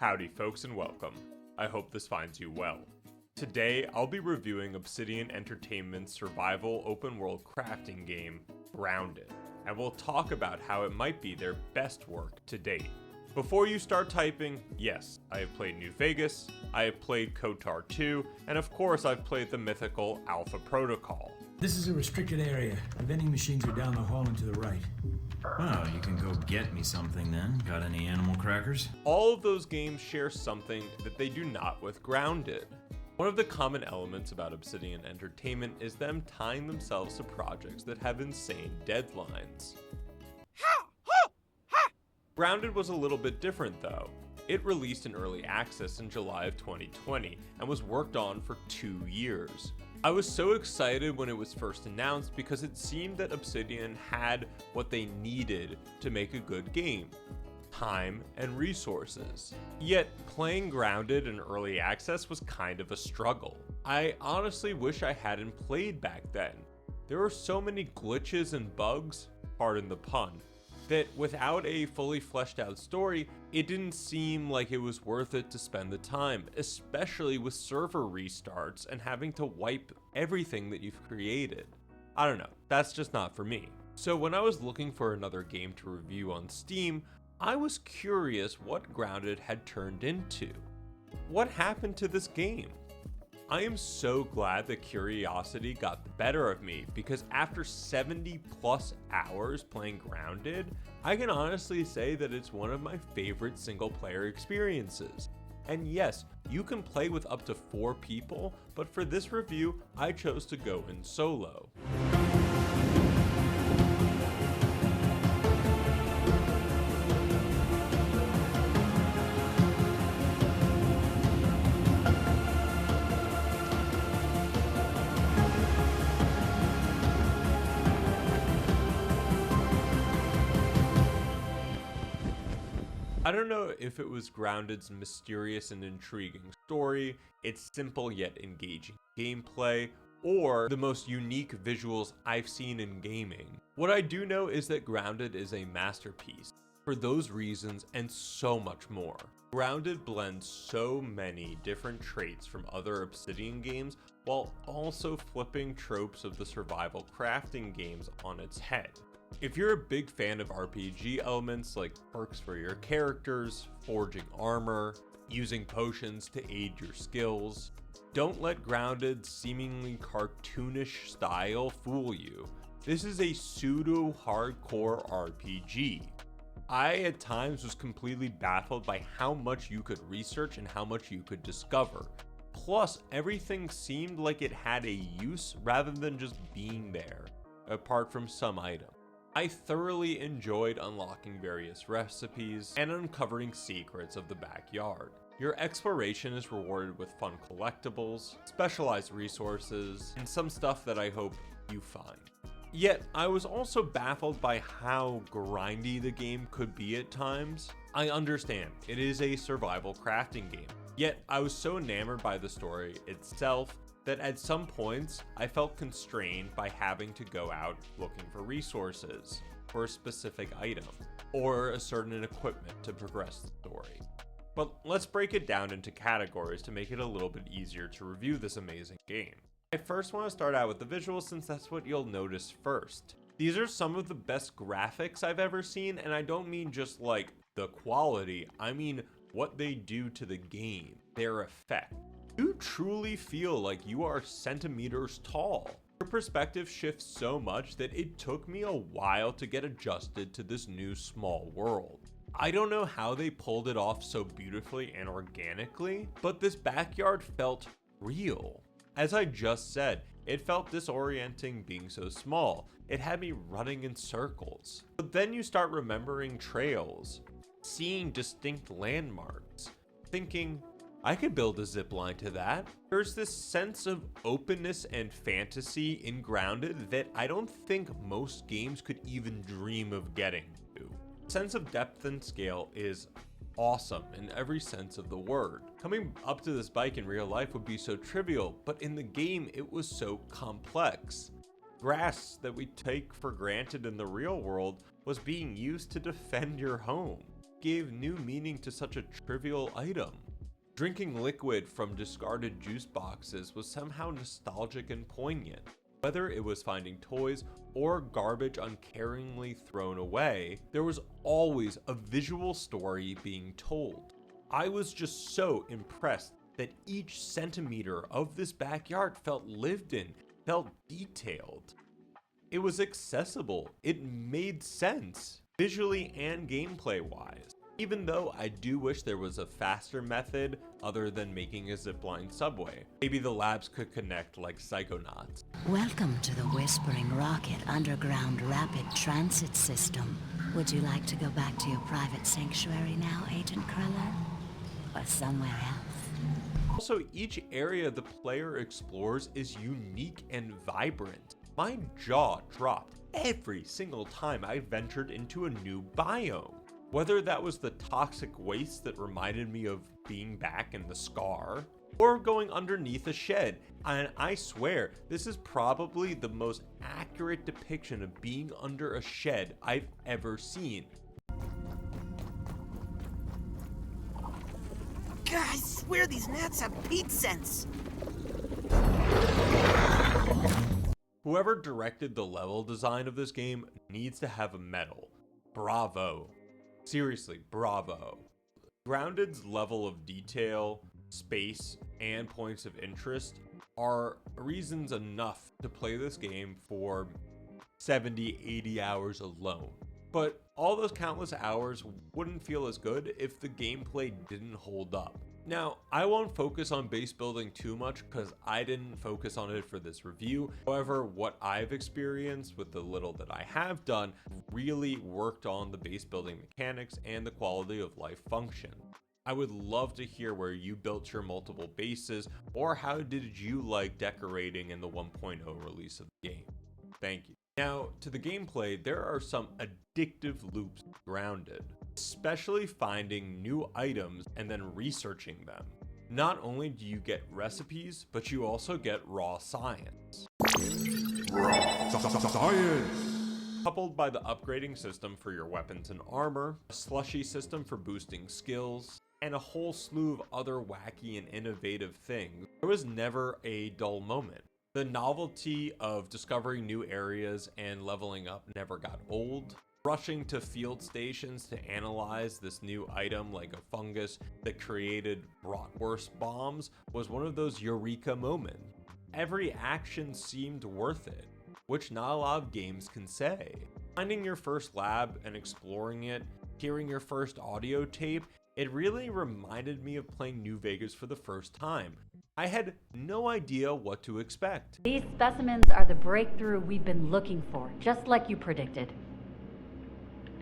Howdy folks and welcome. I hope this finds you well. Today I'll be reviewing Obsidian Entertainment's survival open world crafting game, Grounded, and we'll talk about how it might be their best work to date. Before you start typing, yes, I have played New Vegas, I have played KOTOR 2, and of course I've played the mythical Alpha Protocol. This is a restricted area. The vending machines are down the hall and to the right. Well, you can go get me something then. Got any animal crackers? All of those games share something that they do not with Grounded. One of the common elements about Obsidian Entertainment is them tying themselves to projects that have insane deadlines. Grounded was a little bit different though. It released in early access in July of 2020 and was worked on for 2 years. I was so excited when it was first announced because it seemed that Obsidian had what they needed to make a good game: time and resources. Yet playing Grounded in early access was kind of a struggle. I honestly wish I hadn't played back then. There were so many glitches and bugs, pardon the pun, that without a fully fleshed out story, it didn't seem like it was worth it to spend the time, especially with server restarts and having to wipe everything that you've created. I don't know, that's just not for me. So when I was looking for another game to review on Steam, I was curious what Grounded had turned into. What happened to this game? I am so glad that curiosity got the better of me, because after 70 plus hours playing Grounded, I can honestly say that it's one of my favorite single player experiences. And yes, you can play with up to 4 people, but for this review, I chose to go in solo. I don't know if it was Grounded's mysterious and intriguing story, its simple yet engaging gameplay, or the most unique visuals I've seen in gaming. What I do know is that Grounded is a masterpiece. For those reasons and so much more. Grounded blends so many different traits from other Obsidian games while also flipping tropes of the survival crafting games on its head. If you're a big fan of RPG elements like perks for your characters, forging armor, using potions to aid your skills, don't let Grounded's seemingly cartoonish style fool you. This is a pseudo-hardcore RPG. I at times was completely baffled by how much you could research and how much you could discover. Plus, everything seemed like it had a use rather than just being there, apart from some item. I thoroughly enjoyed unlocking various recipes and uncovering secrets of the backyard. Your exploration is rewarded with fun collectibles, specialized resources, and some stuff that I hope you find. Yet, I was also baffled by how grindy the game could be at times. I understand, it is a survival crafting game, yet I was so enamored by the story itself that at some points, I felt constrained by having to go out looking for resources for a specific item, or a certain equipment to progress the story. But let's break it down into categories to make it a little bit easier to review this amazing game. I first want to start out with the visuals since that's what you'll notice first. These are some of the best graphics I've ever seen, and I don't mean just like the quality, I mean what they do to the game, their effect. You truly feel like you are centimeters tall. Your perspective shifts so much that it took me a while to get adjusted to this new small world. I don't know how they pulled it off so beautifully and organically, but this backyard felt real. As I just said, it felt disorienting being so small. It had me running in circles. But then you start remembering trails, seeing distinct landmarks, thinking, I could build a zip line to that. There's this sense of openness and fantasy in Grounded that I don't think most games could even dream of getting to. Sense of depth and scale is awesome in every sense of the word. Coming up to this bike in real life would be so trivial, but in the game it was so complex. Grass that we take for granted in the real world was being used to defend your home. gave new meaning to such a trivial item. Drinking liquid from discarded juice boxes was somehow nostalgic and poignant. Whether it was finding toys or garbage uncaringly thrown away, there was always a visual story being told. I was just so impressed that each centimeter of this backyard felt lived in, felt detailed. It was accessible, it made sense, visually and gameplay wise. Even though I do wish there was a faster method other than making a zipline subway. Maybe the labs could connect like Psychonauts. Welcome to the Whispering Rocket Underground Rapid Transit System. Would you like to go back to your private sanctuary now, Agent Cruller? Or somewhere else? Also, each area the player explores is unique and vibrant. My jaw dropped every single time I ventured into a new biome. Whether that was the toxic waste that reminded me of being back in the Scar, or going underneath a shed, and I swear this is probably the most accurate depiction of being under a shed I've ever seen. God, I swear these gnats have Pete sense. Whoever directed the level design of this game needs to have a medal. Bravo. Seriously, bravo. Grounded's level of detail, space, and points of interest are reasons enough to play this game for 70, 80 hours alone. But all those countless hours wouldn't feel as good if the gameplay didn't hold up. Now, I won't focus on base building too much because I didn't focus on it for this review. However, what I've experienced with the little that I have done really worked on the base building mechanics and the quality of life function. I would love to hear where you built your multiple bases, or how did you like decorating in the 1.0 release of the game. Thank you. Now, to the gameplay, there are some addictive loops grounded, especially finding new items and then researching them. Not only do you get recipes, but you also get raw science. Coupled by the upgrading system for your weapons and armor, a slushy system for boosting skills, and a whole slew of other wacky and innovative things, there was never a dull moment. The novelty of discovering new areas and leveling up never got old. Rushing to field stations to analyze this new item like a fungus that created bratwurst bombs was one of those eureka moments. Every action seemed worth it, which not a lot of games can say. Finding your first lab and exploring it, hearing your first audio tape, it really reminded me of playing New Vegas for the first time. I had no idea what to expect. These specimens are the breakthrough we've been looking for, just like you predicted.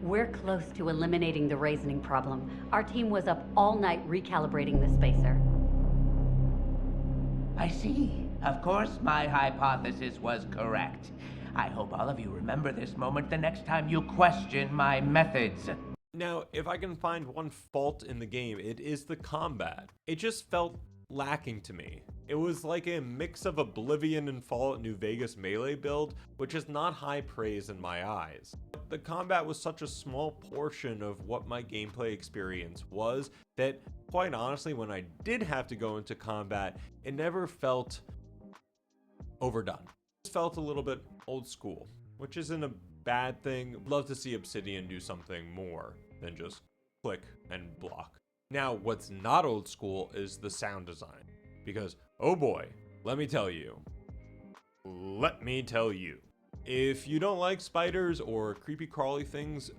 We're close to eliminating the raisoning problem. Our team was up all night recalibrating the spacer. I see. Of course, my hypothesis was correct. I hope all of you remember this moment the next time you question my methods. Now, if I can find one fault in the game, it is the combat. It just felt lacking to me. It was like a mix of Oblivion and Fallout New Vegas melee build, which is not high praise in my eyes. The combat was such a small portion of what my gameplay experience was that, quite honestly, when I did have to go into combat, it never felt overdone. It just felt a little bit old school, which isn't a bad thing. I'd love to see Obsidian do something more than just click and block. Now, what's not old school is the sound design, because, oh boy, let me tell you, if you don't like spiders or creepy crawly things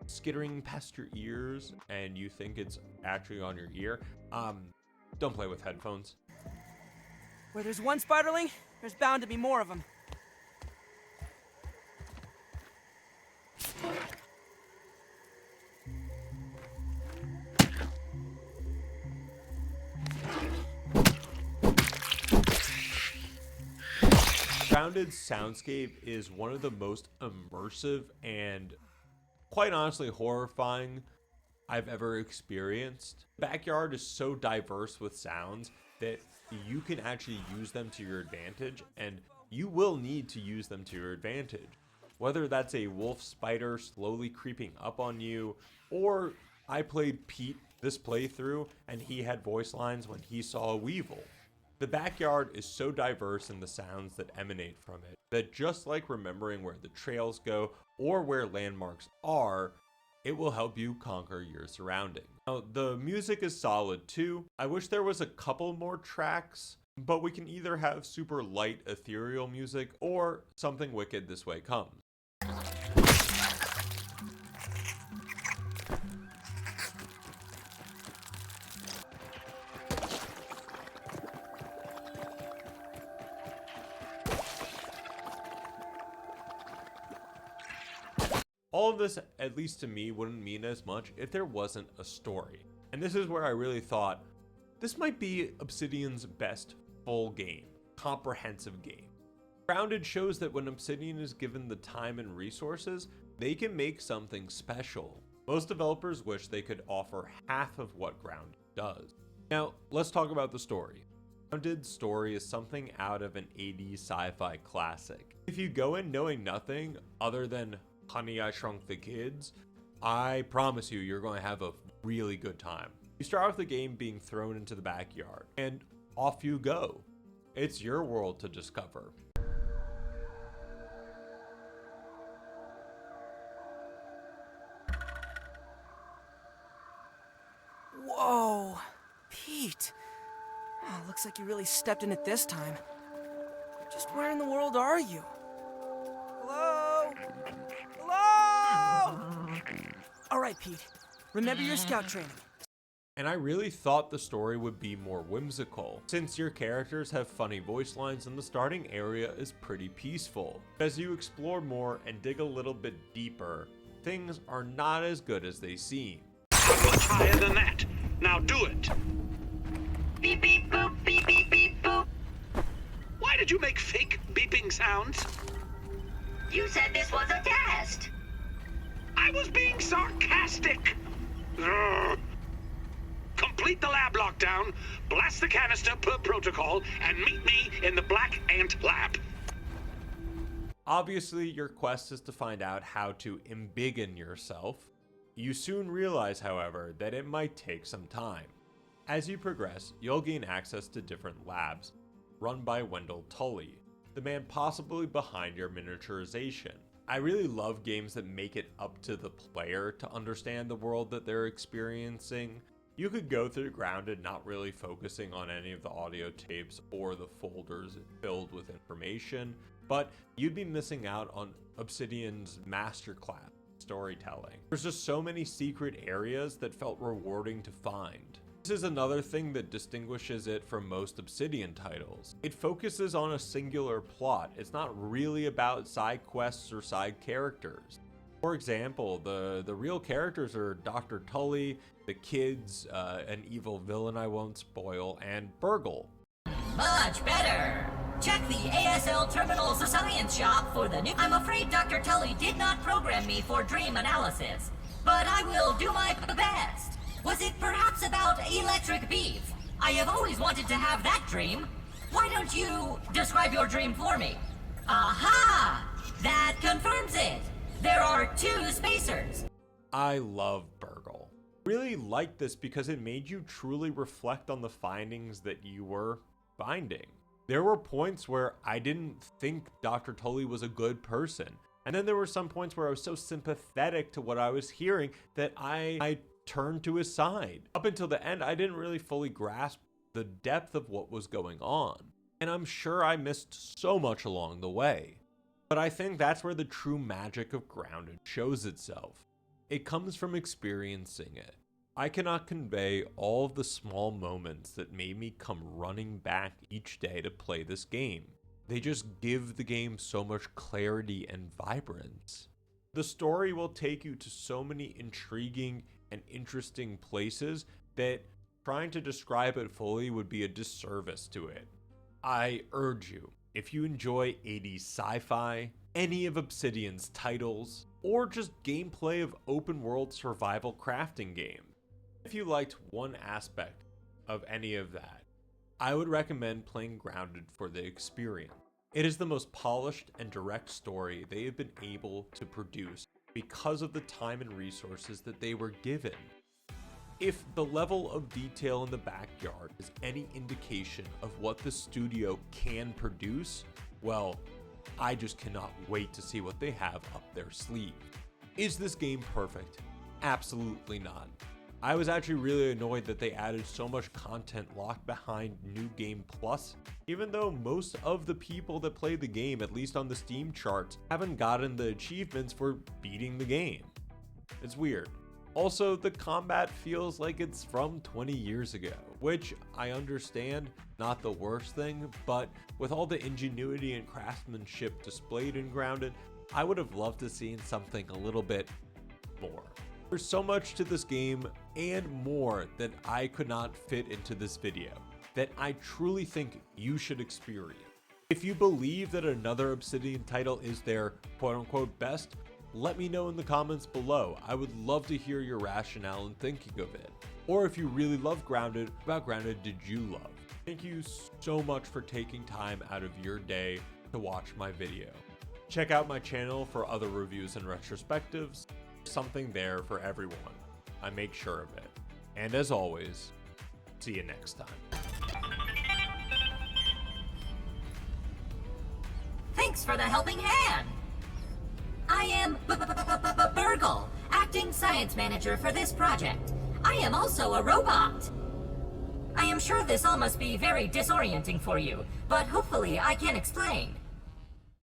skittering past your ears and you think it's actually on your ear, don't play with headphones. Where there's one spiderling, there's bound to be more of them. Grounded's soundscape is one of the most immersive and, quite honestly, horrifying I've ever experienced. Backyard is so diverse with sounds that you can actually use them to your advantage, and you will need to use them to your advantage. Whether that's a wolf spider slowly creeping up on you, or I played Pete this playthrough and he had voice lines when he saw a weevil. The backyard is so diverse in the sounds that emanate from it that just like remembering where the trails go or where landmarks are, it will help you conquer your surroundings. Now, the music is solid too. I wish there was a couple more tracks, but we can either have super light ethereal music or something wicked this way comes. All of this, at least to me, wouldn't mean as much if there wasn't a story. And this is where I really thought, this might be Obsidian's best full game, comprehensive game. Grounded shows that when Obsidian is given the time and resources, they can make something special. Most developers wish they could offer half of what Grounded does. Now, let's talk about the story. Grounded's story is something out of an 80s sci-fi classic. If you go in knowing nothing other than Honey, I Shrunk the Kids, I promise you're going to have a really good time. You start off the game being thrown into the backyard, and off you go. It's your world to discover. Whoa, Pete. Oh, looks like you really stepped in it this time. Just where in the world are you? Hello? Hello? All right, Pete. Remember your scout training. And I really thought the story would be more whimsical, since your characters have funny voice lines and the starting area is pretty peaceful. As you explore more and dig a little bit deeper, things are not as good as they seem. Much higher than that. Now do it. Beep beep boop, beep beep beep boop. Why did you make fake beeping sounds? You said this was a test. I was being sarcastic. Ugh. Complete the lab lockdown, blast the canister per protocol, and meet me in the Black Ant Lab. Obviously, your quest is to find out how to embiggen yourself. You soon realize, however, that it might take some time. As you progress, you'll gain access to different labs, run by Wendell Tully, the man possibly behind your miniaturization. I really love games that make it up to the player to understand the world that they're experiencing. You could go through Grounded not really focusing on any of the audio tapes or the folders filled with information, but you'd be missing out on Obsidian's masterclass storytelling. There's just so many secret areas that felt rewarding to find. This is another thing that distinguishes it from most Obsidian titles. It focuses on a singular plot. It's not really about side quests or side characters. For example, the real characters are Dr. Tully, the kids, an evil villain I won't spoil, and Burgle. Much better! Check the ASL Terminals Science Shop for the new... I'm afraid Dr. Tully did not program me for dream analysis, but I will do my best. Was it perhaps about electric beef? I have always wanted to have that dream. Why don't you describe your dream for me? Aha! That confirms it! There are 2 spacers. I love Burgle. Really liked this because it made you truly reflect on the findings that you were finding. There were points where I didn't think Dr. Tully was a good person. And then there were some points where I was so sympathetic to what I was hearing that I turned to his side. Up until the end, I didn't really fully grasp the depth of what was going on. And I'm sure I missed so much along the way. But I think that's where the true magic of Grounded shows itself. It comes from experiencing it. I cannot convey all of the small moments that made me come running back each day to play this game. They just give the game so much clarity and vibrance. The story will take you to so many intriguing and interesting places that trying to describe it fully would be a disservice to it. I urge you, if you enjoy 80s sci-fi, any of Obsidian's titles, or just gameplay of open world survival crafting games, if you liked one aspect of any of that, I would recommend playing Grounded for the experience. It is the most polished and direct story they have been able to produce because of the time and resources that they were given. If the level of detail in the backyard is any indication of what the studio can produce, well, I just cannot wait to see what they have up their sleeve. Is this game perfect? Absolutely not. I was actually really annoyed that they added so much content locked behind New Game Plus, even though most of the people that play the game, at least on the Steam charts, haven't gotten the achievements for beating the game. It's weird. Also, the combat feels like it's from 20 years ago, which I understand, not the worst thing, but with all the ingenuity and craftsmanship displayed in Grounded, I would have loved to see something a little bit more. There's so much to this game and more that I could not fit into this video that I truly think you should experience. If you believe that another Obsidian title is their quote-unquote best, let me know in the comments below. I would love to hear your rationale and thinking of it. Or if you really love Grounded, what Grounded did you love? Thank you so much for taking time out of your day to watch my video. Check out my channel for other reviews and retrospectives. Something there for everyone. I make sure of it. And as always, see you next time. Thanks for the helping hand! I am Burgle, acting science manager for this project. I am also a robot. I am sure this all must be very disorienting for you, but hopefully I can explain.